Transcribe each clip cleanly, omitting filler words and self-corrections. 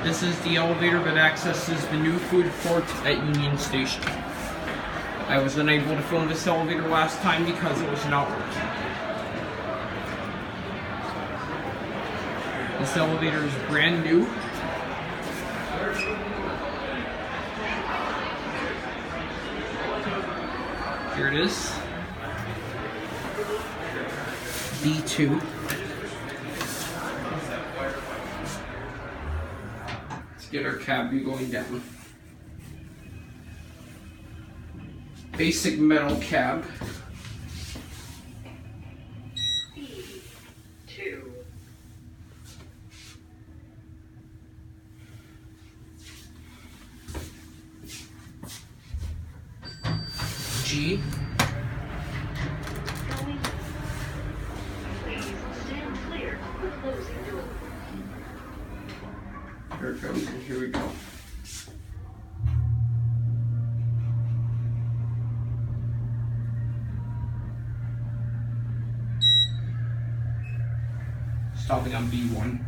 This is the elevator that accesses the new food court at Union Station. I was unable to film this elevator last time because it was not working. This elevator is brand new. Here it is. B2. Let's get our cab view going down. Basic metal cab. B2. G. Please stand clear of the closing door. Here it goes, and here we go. Stopping on B1.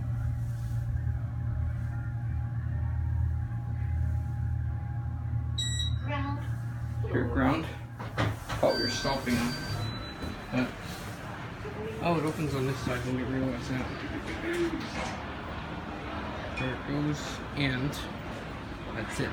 Ground. Here, ground. Oh, you're stopping on. Oh, it opens on this side. I didn't realize that. There it goes, and that's it.